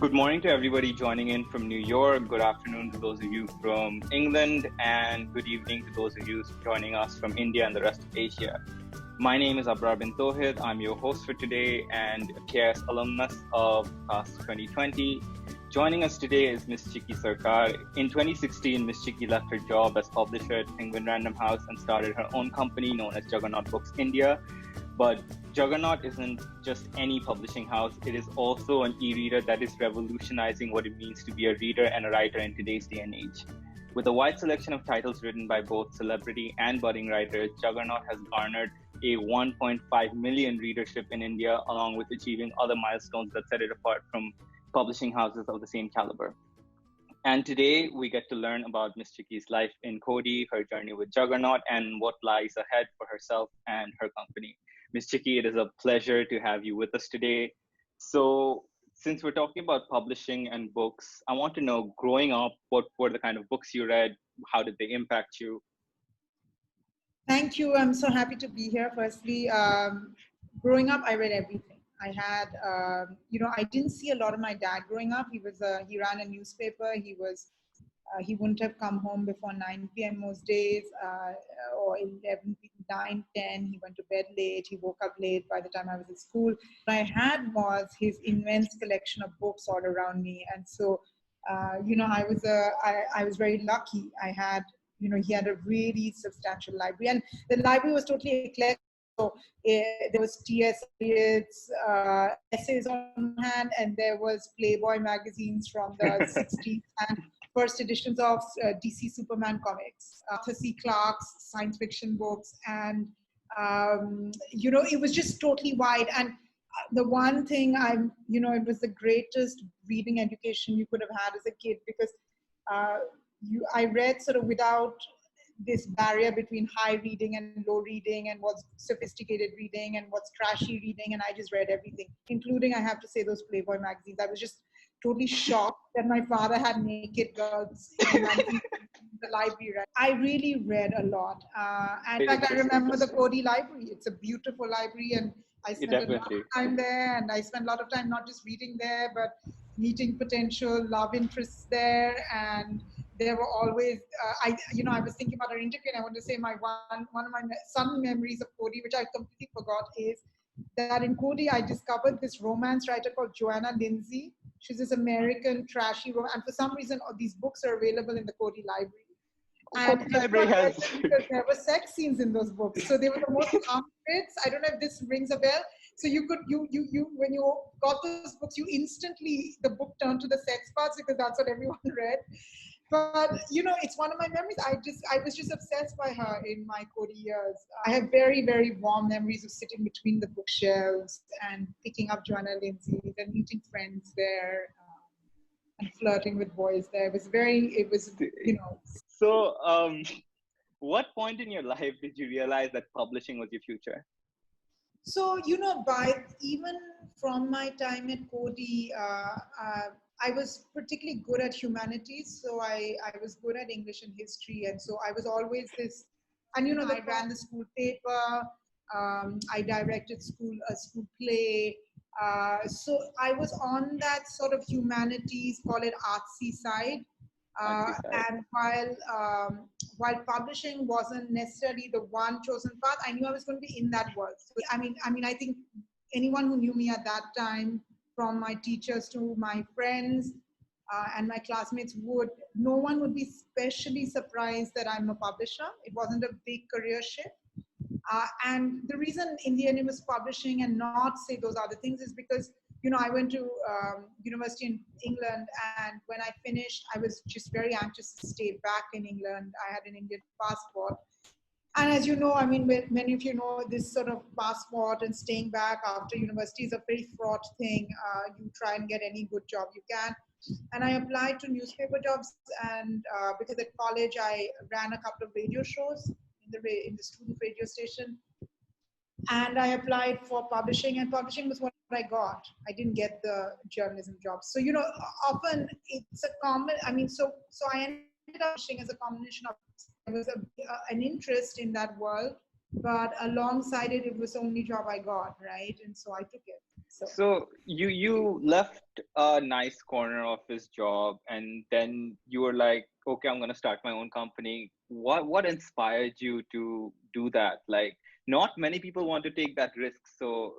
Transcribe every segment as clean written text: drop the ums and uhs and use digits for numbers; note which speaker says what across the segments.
Speaker 1: Good morning to everybody joining in from New York. Good afternoon to those of you from England, and good evening to those of you joining us from India and the rest of Asia. My name is Abrar bin Tohid. I'm your host for today and a KIS alumnus of class 2020. Joining us today is Miss Chiki Sarkar. In 2016, Miss Chiki left her job as publisher at Penguin Random House and started her own company known as Juggernaut Books India. But Juggernaut isn't just any publishing house. It is also an e-reader that is revolutionizing what it means to be a reader and a writer in today's day and age. With a wide selection of titles written by both celebrity and budding writers, Juggernaut has garnered a 1.5 million readership in India, along with achieving other milestones that set it apart from publishing houses of the same caliber. And today we get to learn about Miss Chiki's life in Kodi, her journey with Juggernaut, and what lies ahead for herself and her company. Miss Chiki, it is a pleasure to have you with us today. So since we're talking about publishing and books, I want to know, growing up, what were the kind of books you read? How did they impact you?
Speaker 2: Thank you. I'm so happy to be here. Firstly, growing up, I read everything. I had, I didn't see a lot of my dad growing up. He ran a newspaper. He wouldn't have come home before 9 p.m. most days, or 11, 9, 10. He went to bed late. He woke up late by the time I was at school. What I had was his immense collection of books all around me. And so, I was very lucky. He had a really substantial library. And the library was totally eclectic. So there was T.S. Eliot's essays on hand, and there was Playboy magazines from the 60s and first editions of DC Superman comics, Arthur C. Clarke's science fiction books, and it was just totally wide. And the one thing it was the greatest reading education you could have had as a kid, because I read sort of without this barrier between high reading and low reading, and what's sophisticated reading and what's trashy reading, and I just read everything, including, I have to say, those Playboy magazines. I was just totally shocked that my father had naked girls in the library. Right? I really read a lot. And in fact, I remember the Kodi library. It's a beautiful library, and I spent a lot of time there, and I spent a lot of time not just reading there, but meeting potential love interests there. And there were always, I was thinking about our interview, and I want to say one of my some memories of Kodi, which I completely forgot, is that in Kodi, I discovered this romance writer called Joanna Lindsay. She's this American trashy romance, and for some reason, these books are available in the Kodi library. And there were sex scenes in those books, so they were the most common bits. I don't know if this rings a bell. So you when you got those books, the book turned to the sex parts, because that's what everyone read. But it's one of my memories. I was just obsessed by her in my Kodi years. I have very, very warm memories of sitting between the bookshelves and picking up Joanna Lindsay and meeting friends there, and flirting with boys there.
Speaker 1: So, what point in your life did you realize that publishing was your future?
Speaker 2: So, even from my time at Kodi, I was particularly good at humanities. So I was good at English and history. And so I was always this, and I ran the school paper. I directed a school play. So I was on that sort of humanities, call it artsy side. And while publishing wasn't necessarily the one chosen path, I knew I was going to be in that world. So, I think anyone who knew me at that time, from my teachers to my friends and my classmates, no one would be especially surprised that I'm a publisher. It wasn't a big career shift. And the reason in the end it was publishing and not say those other things is because, I went to university in England, and when I finished, I was just very anxious to stay back in England. I had an Indian passport. And as you know, many of you know, this sort of passport and staying back after university is a very fraught thing. You try and get any good job you can. And I applied to newspaper jobs, and because at college I ran a couple of radio shows in the student radio station. And I applied for publishing, and publishing was what I got. I didn't get the journalism job. So, often it's a common, so I ended up publishing as a combination of, there was an interest in that world, but alongside it, it was the only job I got, right? And so I took it. So
Speaker 1: So you left a nice corner of his job, and then you were like, okay, I'm gonna start my own company. What inspired you to do that? Like, not many people want to take that risk. So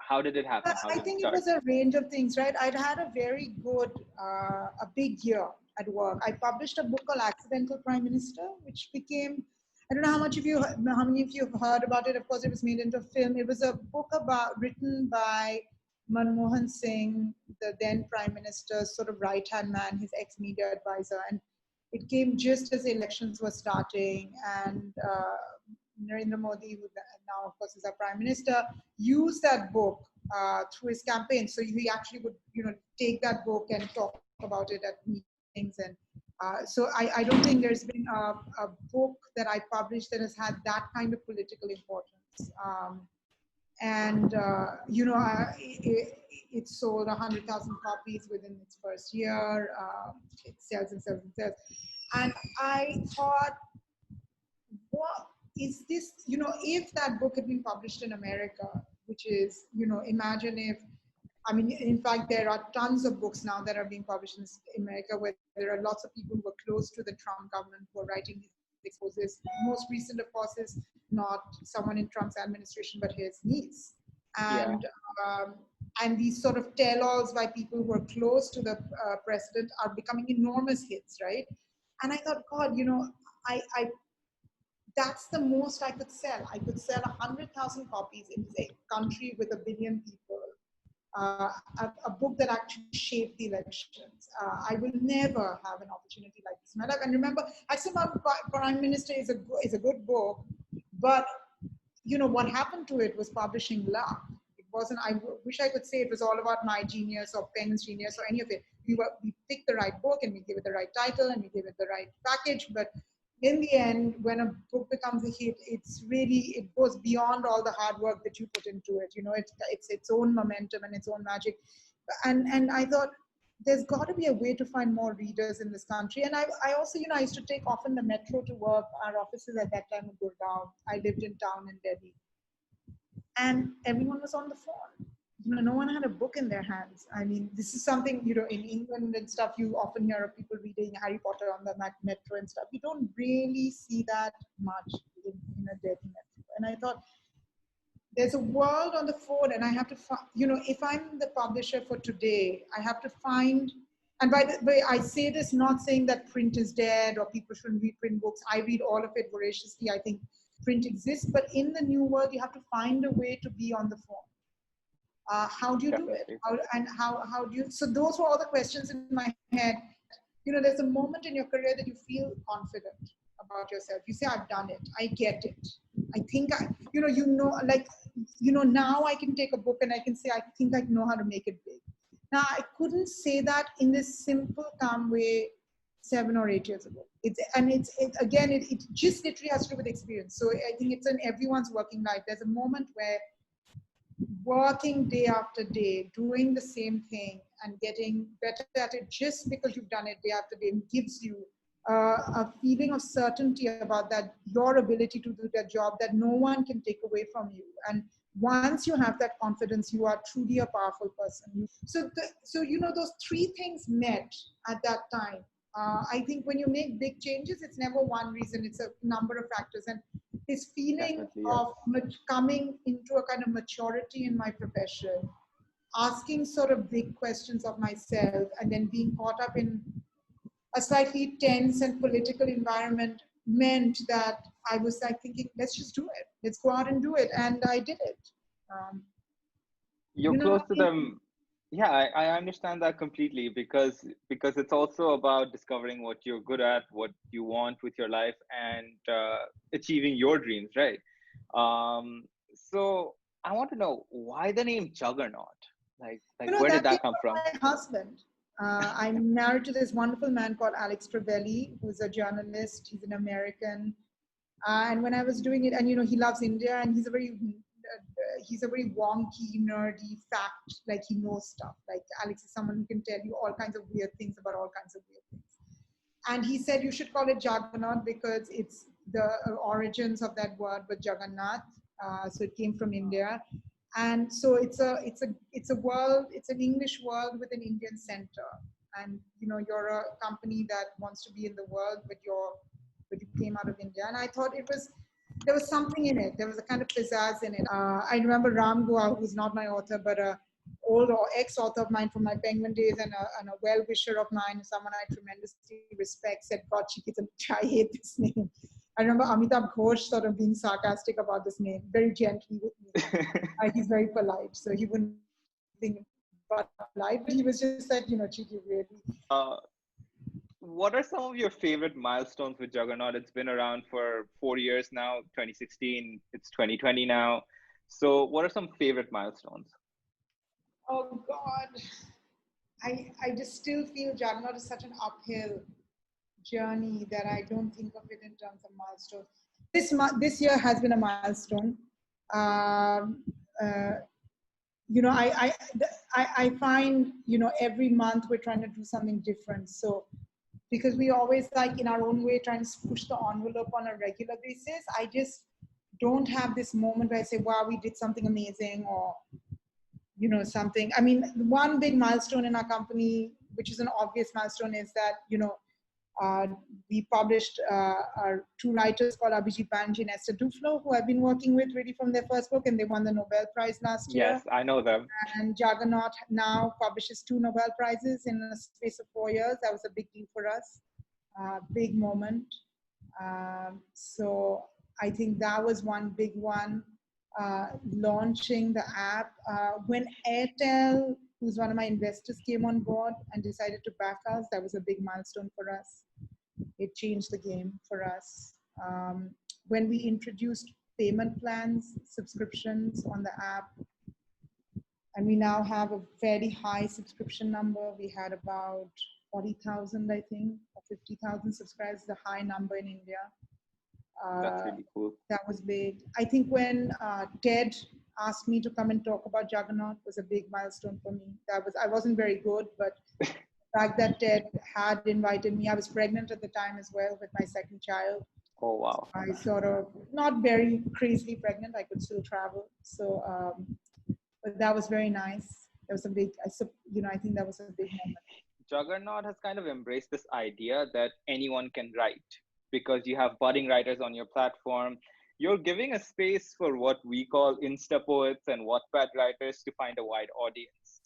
Speaker 1: how did it happen? How
Speaker 2: I
Speaker 1: did it
Speaker 2: think it
Speaker 1: start?
Speaker 2: was a range of things, right? I'd had a very good, a big year at work. I published a book called Accidental Prime Minister, which became, I don't know how many of you have heard about it. Of course, it was made into a film. It was a book written by Manmohan Singh, the then Prime Minister's sort of right-hand man, his ex-media advisor. And it came just as elections were starting, and Narendra Modi, who now, of course, is our Prime Minister, used that book through his campaign. So he actually would, take that book and talk about it at meetings. And so I don't think there's been a book that I published that has had that kind of political importance. And it sold 100,000 copies within its first year. It sells and sells and sells. And I thought, what is this? If that book had been published in America, which is, imagine if, I mean, in fact, there are tons of books now that are being published in America where there are lots of people who are close to the Trump government who are writing these exposes. Most recent, of course, is not someone in Trump's administration, but his niece.
Speaker 1: Yeah.
Speaker 2: Um, and these sort of tell-alls by people who are close to the president are becoming enormous hits, right? And I thought, God, I that's the most I could sell. I could sell 100,000 copies in a country with 1 billion people. A book that actually shaped the elections. I will never have an opportunity like this in my life. And remember, Accidental Prime Minister is a good book, but what happened to it was publishing luck. It wasn't. I wish I could say it was all about my genius or Penn's genius or any of it. We picked the right book and we gave it the right title and we gave it the right package, but in the end, when a book becomes a hit, it goes beyond all the hard work that you put into it. It's its own momentum and its own magic. And I thought there's got to be a way to find more readers in this country. And I also, I used to take often the metro to work. Our offices at that time were Gurgaon. I lived in town in Delhi, and everyone was on the phone. No one had a book in their hands. I mean, this is something, in England and stuff, you often hear of people reading Harry Potter on the metro and stuff. You don't really see that much in a Delhi metro. And I thought, there's a world on the phone, and I have to if I'm the publisher for today, I have to find, and by the way, I say this not saying that print is dead or people shouldn't read print books. I read all of it voraciously. I think print exists, but in the new world, you have to find a way to be on the phone. How do you do it?
Speaker 1: Definitely.
Speaker 2: How do you? So those were all the questions in my head. There's a moment in your career that you feel confident about yourself. You say, I've done it. I get it. I think now I can take a book and I can say, I think I know how to make it big. Now, I couldn't say that in this simple, calm way 7 or 8 years ago. It just literally has to do with experience. So I think it's in everyone's working life. There's a moment where working day after day, doing the same thing and getting better at it just because you've done it day after day gives you a feeling of certainty about that, your ability to do that job that no one can take away from you. And once you have that confidence, you are truly a powerful person. So those 3 things met at that time. I think when you make big changes, it's never one reason, it's a number of factors. And this feeling
Speaker 1: Definitely, yes.
Speaker 2: of coming into a kind of maturity in my profession, asking sort of big questions of myself, and then being caught up in a slightly tense and political environment meant that I was like thinking, let's just do it. Let's go out and do it. And I did it. Um,
Speaker 1: You're close to them. Yeah, I understand that completely, because it's also about discovering what you're good at, what you want with your life, and achieving your dreams, right? So I want to know, why the name Juggernaut? Like where did
Speaker 2: that
Speaker 1: that
Speaker 2: came
Speaker 1: come
Speaker 2: from
Speaker 1: from?
Speaker 2: my husband. I'm married to this wonderful man called Alex Trevelli, who's a journalist. He's an American. And when I was doing it, and he loves India, and he's a very wonky, nerdy fact, like he knows stuff. Like Alex is someone who can tell you all kinds of weird things about all kinds of weird things. And he said you should call it Juggernaut because it's the origins of that word was Juggernaut. So it came from India. And so it's a world, it's an English world with an Indian center. And you're a company that wants to be in the world, but you came out of India. And I thought there was something in it. There was a kind of pizzazz in it. I remember Ram Goa, who's not my author, but a old or ex-author of mine from my Penguin days, and a well-wisher of mine, someone I tremendously respect, said, "God, Chiki, I hate this name." I remember Amitabh Ghosh sort of being sarcastic about this name, very gently with me. He's very polite, so he wouldn't say anything but polite, but he was just said, Chiki, really.
Speaker 1: What are some of your favorite milestones with Juggernaut? It's been around for 4 years now, 2016, it's 2020 now. So what are some favorite milestones?
Speaker 2: Oh God, I just still feel Juggernaut is such an uphill journey that I don't think of it in terms of milestones. This year has been a milestone. Um, uh, I find, every month we're trying to do something different. So because we always, like, in our own way, trying to push the envelope on a regular basis, I just don't have this moment where I say, wow, we did something amazing, or, something. I mean, one big milestone in our company, which is an obvious milestone, is that, we published our two writers called Abhijit Banerjee and Esther Duflo, who I've been working with really from their first book, and they won the Nobel Prize last year.
Speaker 1: Yes, I know them.
Speaker 2: And Juggernaut now publishes 2 Nobel Prizes in the space of 4 years. That was a big deal for us, big moment. So I think that was one big one. Launching the app. When Airtel, who's one of my investors, came on board and decided to back us, that was a big milestone for us. It changed the game for us. When we introduced payment plans, subscriptions on the app, and we now have a fairly high subscription number. We had about 40,000, I think, or 50,000 subscribers, the high number in India.
Speaker 1: That's really cool.
Speaker 2: That was big. I think when Ted asked me to come and talk about Juggernaut was a big milestone for me. I wasn't very good, but the fact that Ted had invited me, I was pregnant at the time as well with my second child.
Speaker 1: Oh, wow.
Speaker 2: I sort of, not very crazily pregnant, I could still travel. So, but that was very nice. That was a big, I think that was a big moment.
Speaker 1: Juggernaut has kind of embraced this idea that anyone can write because you have budding writers on your platform. You're giving a space for what we call Insta poets and Wattpad writers to find a wide audience.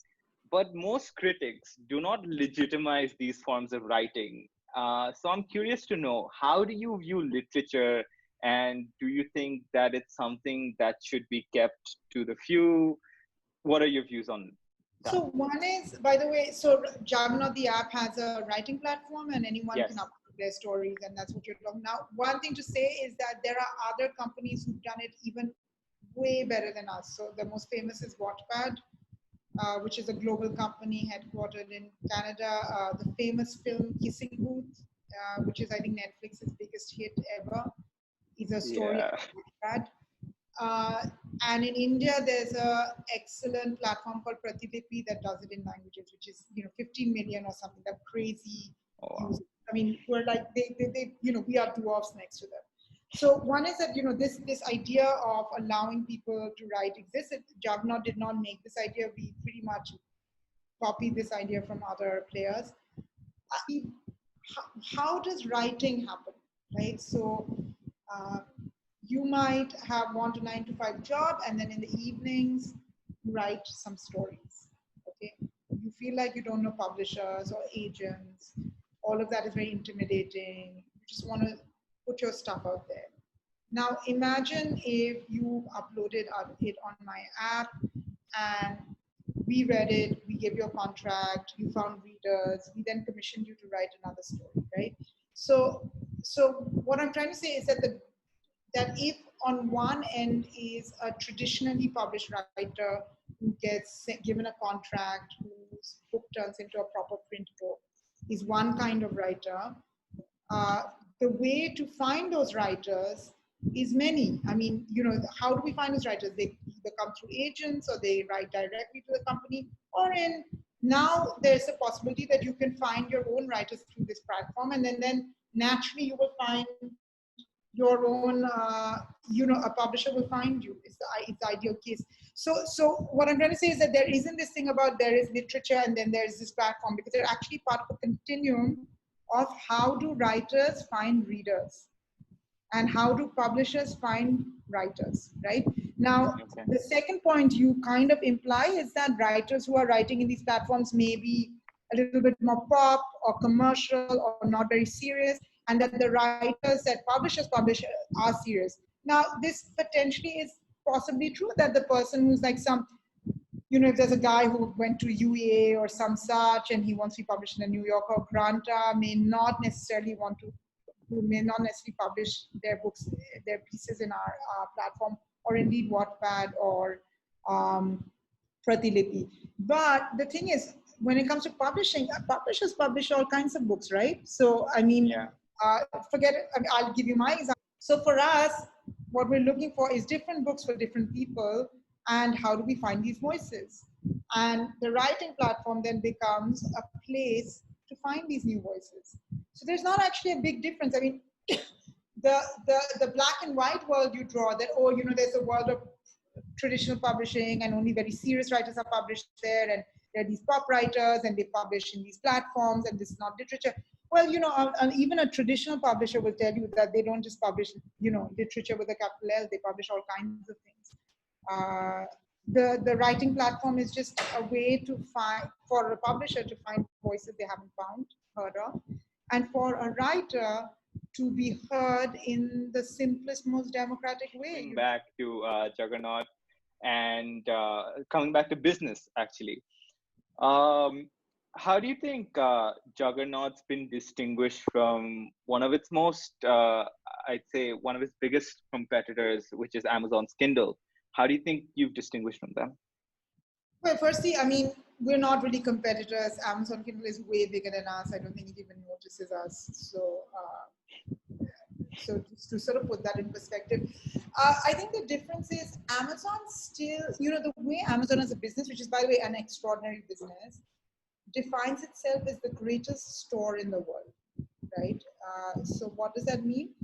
Speaker 1: But most critics do not legitimize these forms of writing. So I'm curious to know, how do you view literature, and do you think that it's something that should be kept to the few? What are your views on that?
Speaker 2: So one is, by the way, so Juggernaut, the app, has a writing platform, and anyone can upload their stories, and that's what you're talking now. One thing to say is that there are other companies who've done it even way better than us. So the most famous is Wattpad, which is a global company headquartered in Canada. The famous film Kissing Booth, which is, I think, Netflix's biggest hit ever, is a story of Wattpad. And in India, there's a excellent platform called Pratilipi that does it in languages, which is 15 million or something. That crazy.
Speaker 1: Oh, wow.
Speaker 2: I mean, we're like they we are dwarfs next to them. So one is that this idea of allowing people to write exists. Juggernaut did not make this idea. We pretty much copied this idea from other players. How does writing happen, right? So you might want a 9-to-5 job, and then in the evenings write some stories. Okay, you feel like you don't know publishers or agents. All of that is very intimidating. You just want to put your stuff out there. Now imagine if you uploaded it on my app, and we read it, we gave you a contract, you found readers, we then commissioned you to write another story, right? So what I'm trying to say is that if on one end is a traditionally published writer who gets given a contract, whose book turns into a proper print book, is one kind of writer. The way to find those writers is many. I mean, how do we find those writers? They either come through agents, or they write directly to the company, or now there's a possibility that you can find your own writers through this platform, and then naturally you will find your own, a publisher will find you. It's the ideal case. So what I'm trying to say is that there isn't this thing about there is literature and then there's this platform, because they're actually part of a continuum of how do writers find readers and how do publishers find writers, right? Now,
Speaker 1: Okay.
Speaker 2: the second point you kind of imply is that writers who are writing in these platforms may be a little bit more pop or commercial or not very serious, and that the writers that publishers publish are serious. Now, this potentially is possibly true, that the person who's like some, if there's a guy who went to UEA or some such and he wants to be published in a New Yorker, Granta may not necessarily want to, who may not necessarily publish their books, their pieces in our platform, or indeed Wattpad or Pratilipi. But the thing is, when it comes to publishing, publishers publish all kinds of books, right? So, I mean,
Speaker 1: Yeah.
Speaker 2: forget it. I mean, I'll give you my example. So for us, what we're looking for is different books for different people, and how do we find these voices? And the writing platform then becomes a place to find these new voices. So there's not actually a big difference. I mean, the black and white world you draw, that, oh, there's a world of traditional publishing and only very serious writers are published there, and there are these pop writers and they publish in these platforms and this is not literature. Well, even a traditional publisher will tell you that they don't just publish, literature with a capital L, they publish all kinds of things. The writing platform is just a way to find, for a publisher to find voices they haven't heard of, and for a writer to be heard in the simplest, most democratic way.
Speaker 1: Coming back to Juggernaut and coming back to business, actually. How do you think Juggernaut's been distinguished from one of its most, I'd say, one of its biggest competitors, which is Amazon's Kindle? How do you think you've distinguished from them?
Speaker 2: Well, firstly, I mean, we're not really competitors. Amazon Kindle is way bigger than us. I don't think it even notices us. So just to sort of put that in perspective, I think the difference is Amazon still, the way Amazon as a business, which is, by the way, an extraordinary business, defines itself as the greatest store in the world, right? So what does that mean?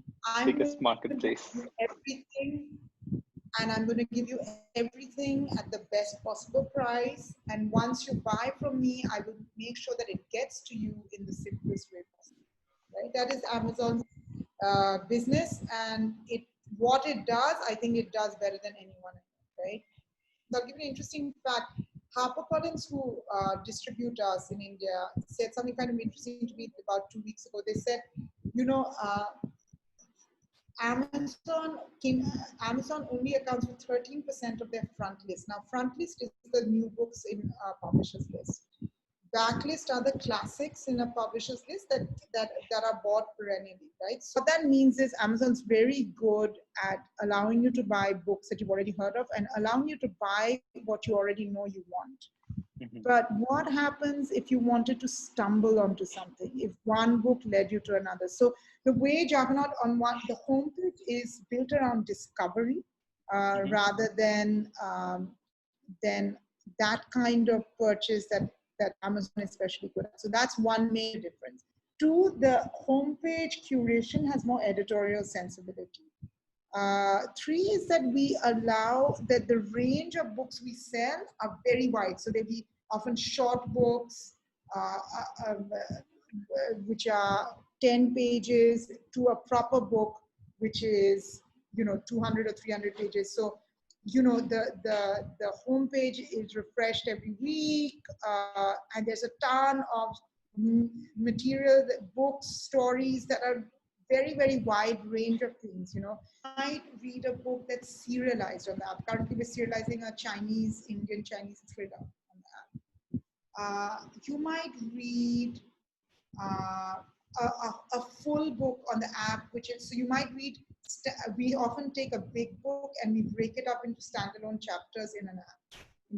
Speaker 1: Biggest marketplace.
Speaker 2: Everything, and I'm going to give you everything at the best possible price. And once you buy from me, I will make sure that it gets to you in the simplest way possible. Right? That is Amazon's business, and what it does, I think it does better than anyone else. Right? So I'll give you an interesting fact. HarperCollins, who distribute us in India, said something kind of interesting to me about 2 weeks ago. They said, Amazon only accounts for 13% of their front list. Now, front list is the new books in a publisher's list. Backlist are the classics in a publisher's list that are bought perennially, right? So what that means is Amazon's very good at allowing you to buy books that you've already heard of and allowing you to buy what you already know you want. Mm-hmm. But what happens if you wanted to stumble onto something, if one book led you to another? So the way Juggernaut on the homepage is built around discovery mm-hmm. rather than that kind of purchase that Amazon is especially good at. So that's one major difference. Two, the homepage curation has more editorial sensibility. Three is that we allow that the range of books we sell are very wide. So they be often short books, which are 10 pages, to a proper book, which is 200 or 300 pages. So the homepage is refreshed every week, and there's a ton of material, books, stories that are very, very wide range of things. You might read a book that's serialized on the app. Currently, we're serializing a Indian Chinese thriller on the app. You might read a full book on the app, so you might read. We often take a big book and we break it up into standalone chapters in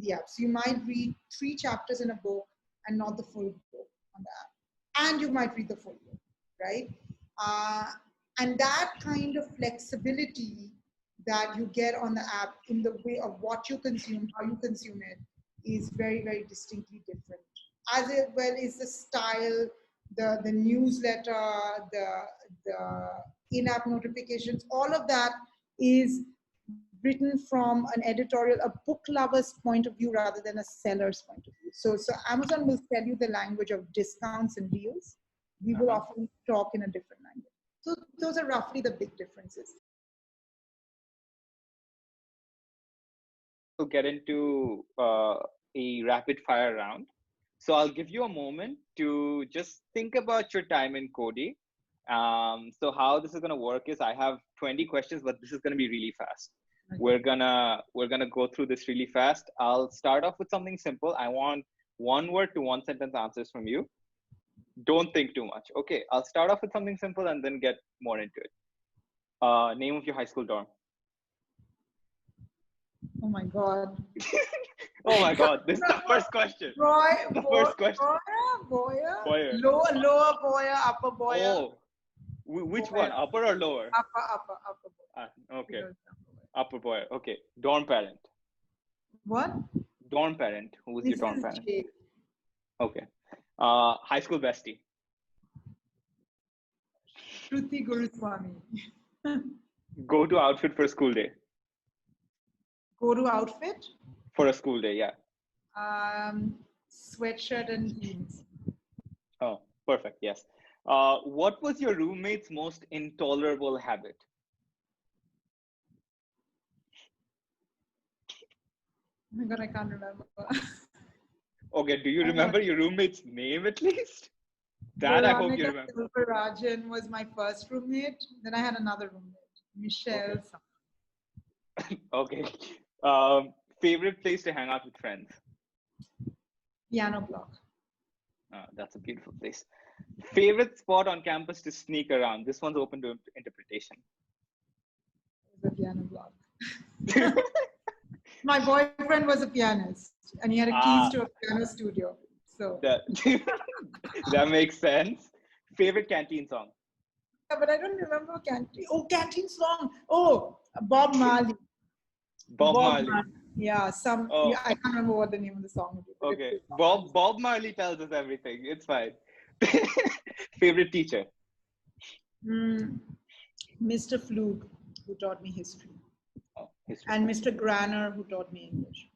Speaker 2: the app. So you might read 3 chapters in a book and not the full book on the app. And you might read the full book, right? And that kind of flexibility that you get on the app in the way of what you consume, how you consume it, is very, very distinctly different. As well is the style, the newsletter, in-app notifications, all of that is written from an editorial, a book lover's point of view rather than a seller's point of view. So Amazon will tell you the language of discounts and deals. We will often talk in a different language. So those are roughly the big differences.
Speaker 1: We'll get into a rapid fire round. So I'll give you a moment to just think about your time in Cody. So how this is going to work is I have 20 questions, but this is going to be really fast. Okay. We're gonna go through this really fast. I'll start off with something simple. I want 1 word to 1 sentence answers from you. Don't think too much. Okay, I'll start off with something simple and then get more into it. Name of your high school dorm.
Speaker 2: Oh my God.
Speaker 1: Oh my God, this is the first question. First question.
Speaker 2: Boyer. Lower Boyer, upper Boyer.
Speaker 1: Oh, which Boyer. One? Upper or lower?
Speaker 2: Upper Boyer.
Speaker 1: Okay. Upper Boyer. Okay. Dorm parent.
Speaker 2: What?
Speaker 1: Dorm parent. Who was your dorm parent?
Speaker 2: Jake.
Speaker 1: Okay. High school bestie.
Speaker 2: Shruti Guruswami.
Speaker 1: Go to outfit for a school day.
Speaker 2: Go to outfit?
Speaker 1: For a school day, yeah.
Speaker 2: Sweatshirt and jeans.
Speaker 1: Oh, perfect. Yes. What was your roommate's most intolerable habit?
Speaker 2: Oh my God, I can't remember.
Speaker 1: Okay, do you remember your roommate's name at least? That I hope you remember.
Speaker 2: Rajan was my first roommate. Then I had another roommate, Michelle.
Speaker 1: Okay. Favorite place to hang out with friends?
Speaker 2: Piano block.
Speaker 1: That's a beautiful place. Favorite spot on campus to sneak around? This one's open to interpretation.
Speaker 2: The piano block. My boyfriend was a pianist and he had a keys to a piano studio. So
Speaker 1: that makes sense. Favorite canteen song?
Speaker 2: Yeah, but I don't remember canteen. Oh, canteen song. Oh, Bob Marley.
Speaker 1: Bob Marley.
Speaker 2: Yeah, yeah, I can't remember what the name of the song is.
Speaker 1: Okay. Bob Marley tells us everything. It's fine. Favorite teacher?
Speaker 2: Mr. Flug, who taught me history.
Speaker 1: History.
Speaker 2: And Mr. Granner, who taught me English.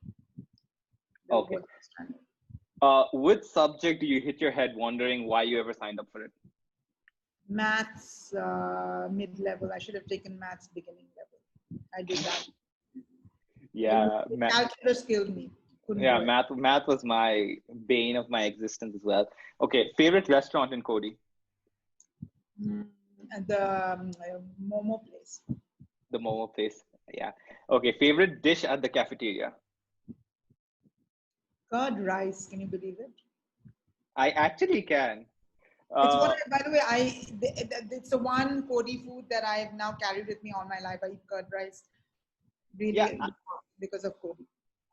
Speaker 1: Okay. Which subject do you hit your head wondering why you ever signed up for it?
Speaker 2: Maths mid-level. I should have taken maths beginning level. I did that.
Speaker 1: Yeah.
Speaker 2: Calculus killed me.
Speaker 1: Yeah, math was my bane of my existence as well. Okay, favorite restaurant in Cody?
Speaker 2: The Momo place.
Speaker 1: The Momo place, yeah. Okay, favorite dish at the cafeteria?
Speaker 2: Curd rice, can you believe it?
Speaker 1: I actually can.
Speaker 2: It's what by the way, it's the one Cody food that I have now carried with me all my life. I eat curd rice really because of Cody.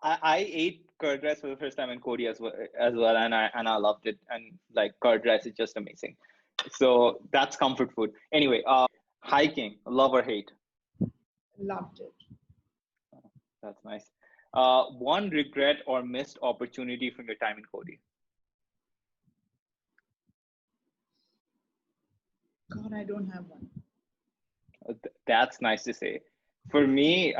Speaker 1: I ate curd rice for the first time in Cody as well, and I loved it. And like curd rice is just amazing. So that's comfort food. Anyway, hiking, love or hate?
Speaker 2: Loved it.
Speaker 1: That's nice. One regret or missed opportunity from your time in Cody?
Speaker 2: God, I don't have one.
Speaker 1: That's nice to say. For me,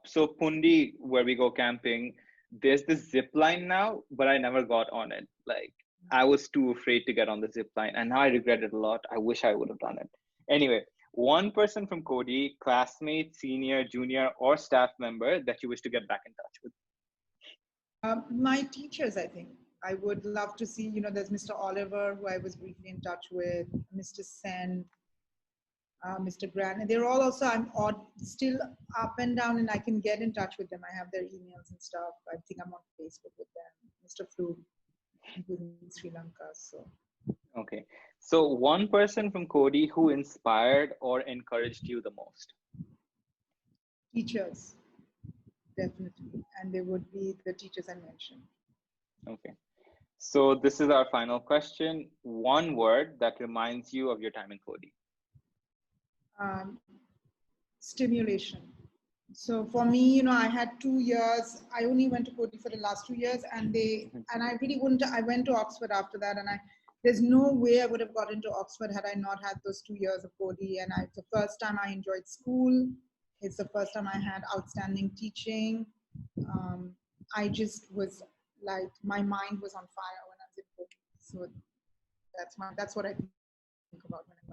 Speaker 1: so Pundi, where we go camping, there's this zip line now, but I never got on it. Like I was too afraid to get on the zip line, and now I regret it a lot. I wish I would have done it. Anyway, one person from Cody, classmate, senior, junior, or staff member that you wish to get back in touch with?
Speaker 2: My teachers, I think. I would love to see, there's Mr. Oliver, who I was briefly in touch with, Mr. Sen, Mr. Grant, and they're all also, I'm still up and down, and I can get in touch with them. I have their emails and stuff. I think I'm on Facebook with them. Mr. Flug, who's in Sri Lanka. So.
Speaker 1: Okay. So one person from Cody who inspired or encouraged you the most?
Speaker 2: Teachers, definitely. And they would be the teachers I mentioned.
Speaker 1: Okay. So this is our final question. One word that reminds you of your time in Cody.
Speaker 2: Stimulation. So for me, I had 2 years. I only went to Cody for the last 2 years, and I really wouldn't. I went to Oxford after that, and there's no way I would have gotten to Oxford had I not had those 2 years of Cody. And it's the first time I enjoyed school. It's the first time I had outstanding teaching. I just was like, my mind was on fire when I was in Cody. So that's what I think about when I'm.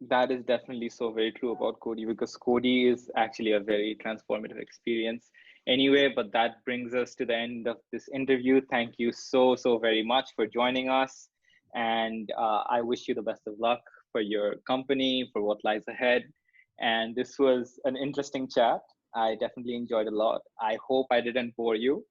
Speaker 1: That is definitely so very true about Cody, because Cody is actually a very transformative experience. Anyway, but that brings us to the end of this interview. Thank you so very much for joining us. And I wish you the best of luck for your company, for what lies ahead. And this was an interesting chat. I definitely enjoyed a lot. I hope I didn't bore you.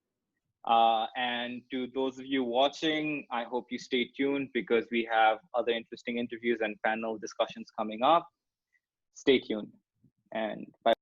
Speaker 1: And to those of you watching, I hope you stay tuned because we have other interesting interviews and panel discussions coming up. Stay tuned and bye.